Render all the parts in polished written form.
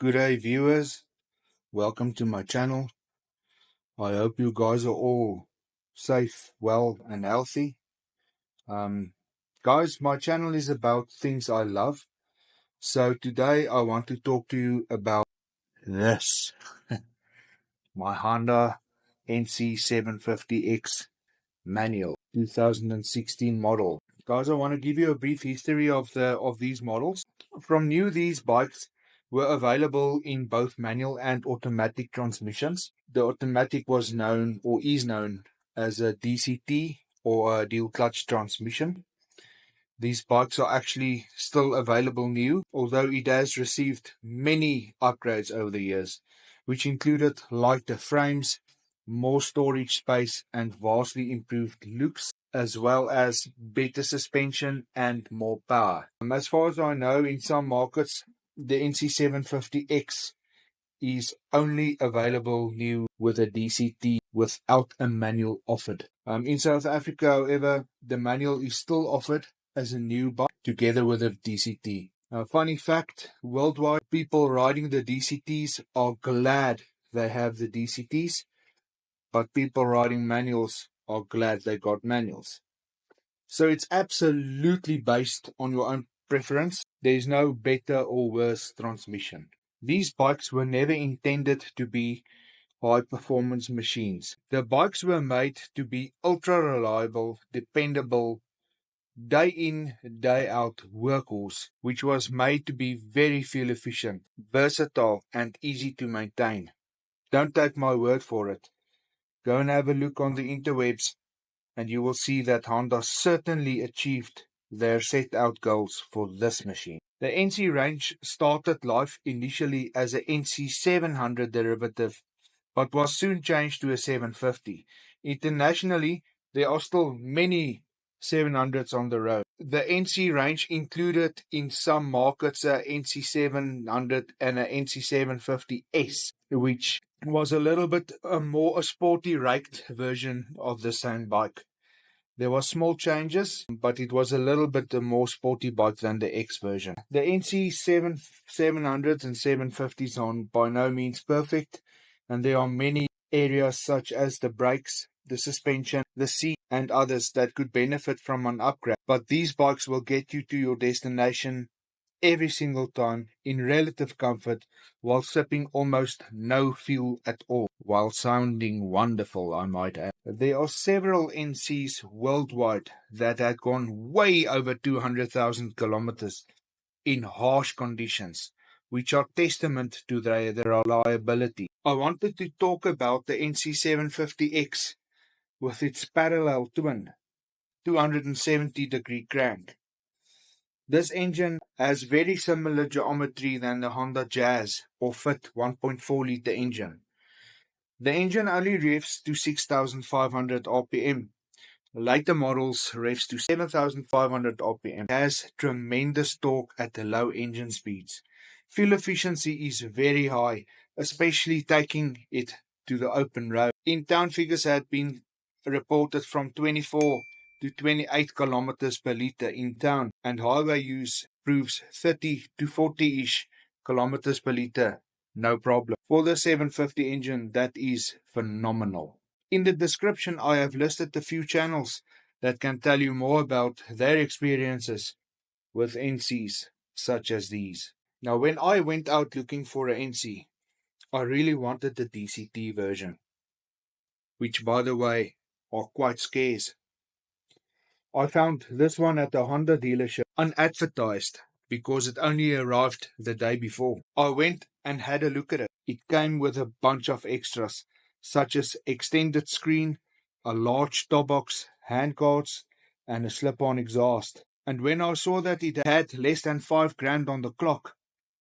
Good day viewers, welcome to my channel. I hope you guys are all safe, well and healthy. Guys, my channel is about things I love. So today I want to talk to you about this. My Honda NC750X manual 2016 model. Guys, I want to give you a brief history of these models. From new, these bikes were available in both manual and automatic transmissions. The automatic was known or is known as a DCT or a dual clutch transmission. These bikes are actually still available new, although it has received many upgrades over the years, which included lighter frames, more storage space and vastly improved looks, as well as better suspension and more power. As far as I know, in some markets, the NC750X is only available new with a DCT without a manual offered. In South Africa, however, the manual is still offered as a new bike together with a DCT. Funny fact, worldwide, people riding the DCTs are glad they have the DCTs, but people riding manuals are glad they got manuals. So it's absolutely based on your own preference. There is no better or worse transmission. These bikes were never intended to be high-performance machines. The bikes were made to be ultra-reliable, dependable, day-in, day-out workhorse, which was made to be very fuel-efficient, versatile, and easy to maintain. Don't take my word for it. Go and have a look on the interwebs, and you will see that Honda certainly achieved their set-out goals for this machine. The NC range started life initially as a NC700 derivative, but was soon changed to a 750. Internationally, there are still many 700s on the road. The NC range included in some markets a NC700 and a NC750S, which was a little bit more a sporty raked version of the same bike. There were small changes, but it was a little bit a more sporty bike than the X version. The NC700s and 750s are by no means perfect, and there are many areas such as the brakes, the suspension, the seat, and others that could benefit from an upgrade. But these bikes will get you to your destination every single time in relative comfort while sipping almost no fuel at all, while sounding wonderful, I might add. There are several NCs worldwide that had gone way over 200,000 kilometers in harsh conditions, which are testament to their reliability. I wanted to talk about the NC750X with its parallel twin 270-degree crank. This engine has very similar geometry than the Honda Jazz or Fit 1.4-liter engine. The engine only revs to 6,500 RPM. Later models revs to 7,500 RPM. It has tremendous torque at the low engine speeds. Fuel efficiency is very high, especially taking it to the open road. In-town figures had been reported from 24 to 28 kilometers per liter in town, and highway use proves 30 to 40-ish kilometers per liter, no problem. For the 750 engine, that is phenomenal. In the description, I have listed a few channels that can tell you more about their experiences with NCs such as these. Now, when I went out looking for an NC, I really wanted the DCT version, which, by the way, are quite scarce. I found this one at the Honda dealership unadvertised because it only arrived the day before. I went and had a look at it. It came with a bunch of extras such as extended screen, a large top box, handguards and a slip-on exhaust. And when I saw that it had less than $5,000 on the clock,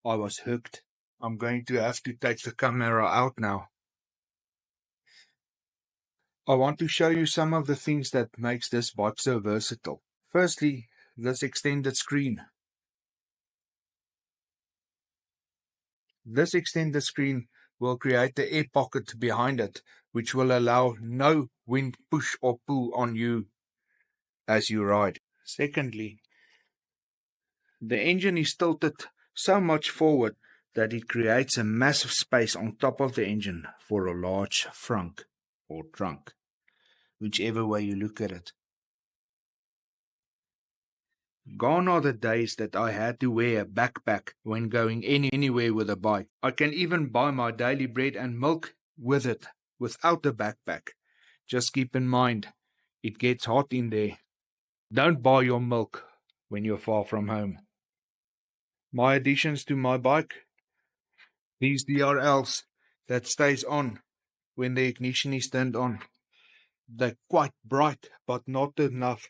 I was hooked. I'm going to have to take the camera out now. I want to show you some of the things that makes this bike so versatile. Firstly, this extended screen. This extended screen will create the air pocket behind it, which will allow no wind push or pull on you as you ride. Secondly, the engine is tilted so much forward that it creates a massive space on top of the engine for a large frunk or trunk, whichever way you look at it. Gone are the days that I had to wear a backpack when going anywhere with a bike. I can even buy my daily bread and milk with it without the backpack. Just keep in mind, it gets hot in there. Don't buy your milk when you're far from home. My additions to my bike, these DRLs that stays on when the ignition is turned on. They're quite bright, but not enough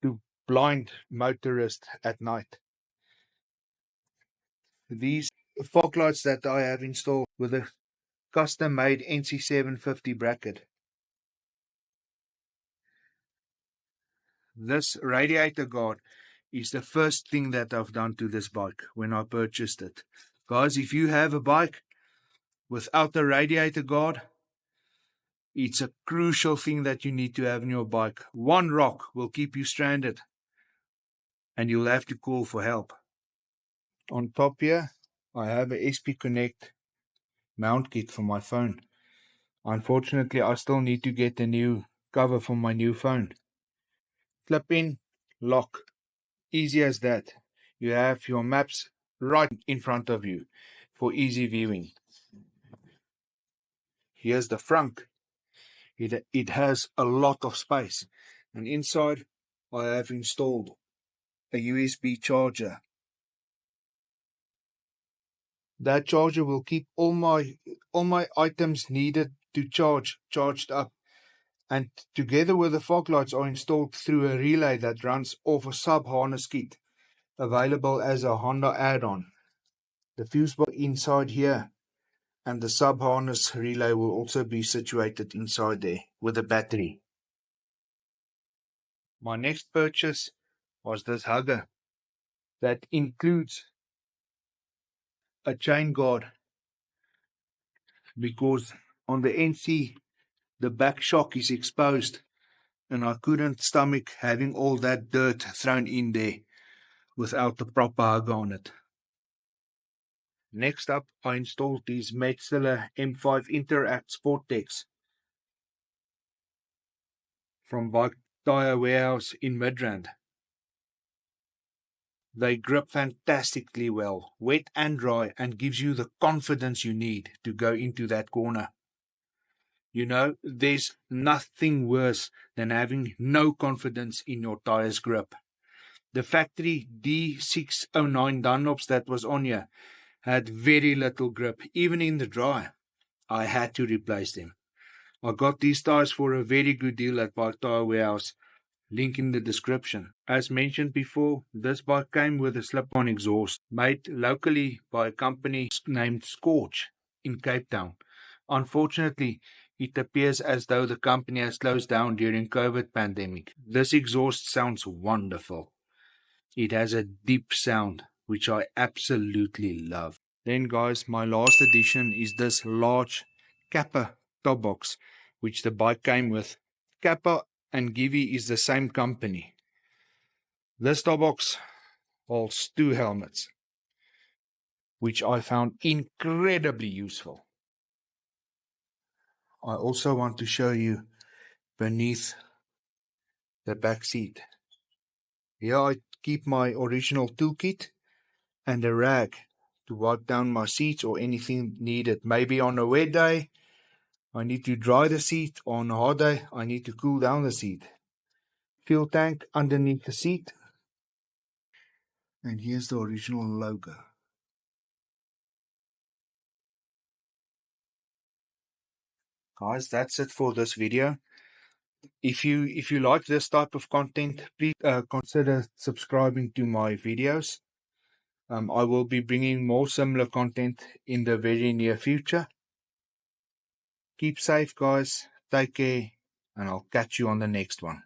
to blind motorists at night. These fog lights that I have installed with a custom-made NC750 bracket. This radiator guard is the first thing that I've done to this bike when I purchased it. Guys, if you have a bike without a radiator guard, it's a crucial thing that you need to have in your bike. One rock will keep you stranded, and you'll have to call for help. On top here, I have a SP Connect mount kit for my phone. Unfortunately, I still need to get a new cover for my new phone. Clip in, lock. Easy as that. You have your maps right in front of you for easy viewing. Here's the frunk. It has a lot of space, and inside I have installed a USB charger. That charger will keep all my items needed to charged up, and together with the fog lights are installed through a relay that runs off a sub-harness kit available as a Honda add-on. The fuse box inside here, and the sub-harness relay will also be situated inside there with a battery. My next purchase was this hugger that includes a chain guard, because on the NC the back shock is exposed and I couldn't stomach having all that dirt thrown in there without the proper hugger on it. Next up, I installed these Metzeler M5 Interact Sport Decks from Bike Tire Warehouse in Midrand. They grip fantastically well, wet and dry, and gives you the confidence you need to go into that corner. You know, there's nothing worse than having no confidence in your tire's grip. The factory D609 Dunlops that was on here had very little grip, even in the dry. I had to replace them. I got these tires for a very good deal at Bike Tire Warehouse. Link in the description. As mentioned before, this bike came with a slip-on exhaust made locally by a company named Scorch in Cape Town. Unfortunately, it appears as though the company has closed down during COVID pandemic. This exhaust sounds wonderful. It has a deep sound, which I absolutely love. Then guys, my last addition is this large Kappa top box, which the bike came with. Kappa and Givi is the same company. This top box holds 2 helmets, which I found incredibly useful. I also want to show you beneath the back seat. Here I keep my original toolkit and a rag to wipe down my seats or anything needed. Maybe on a wet day I need to dry the seat, or on a hot day I need to cool down the seat. Fuel tank underneath the seat. And here's the original logo. Guys, that's it for this video. If you like this type of content, please consider subscribing to my videos. I will be bringing more similar content in the very near future. Keep safe, guys. Take care, and I'll catch you on the next one.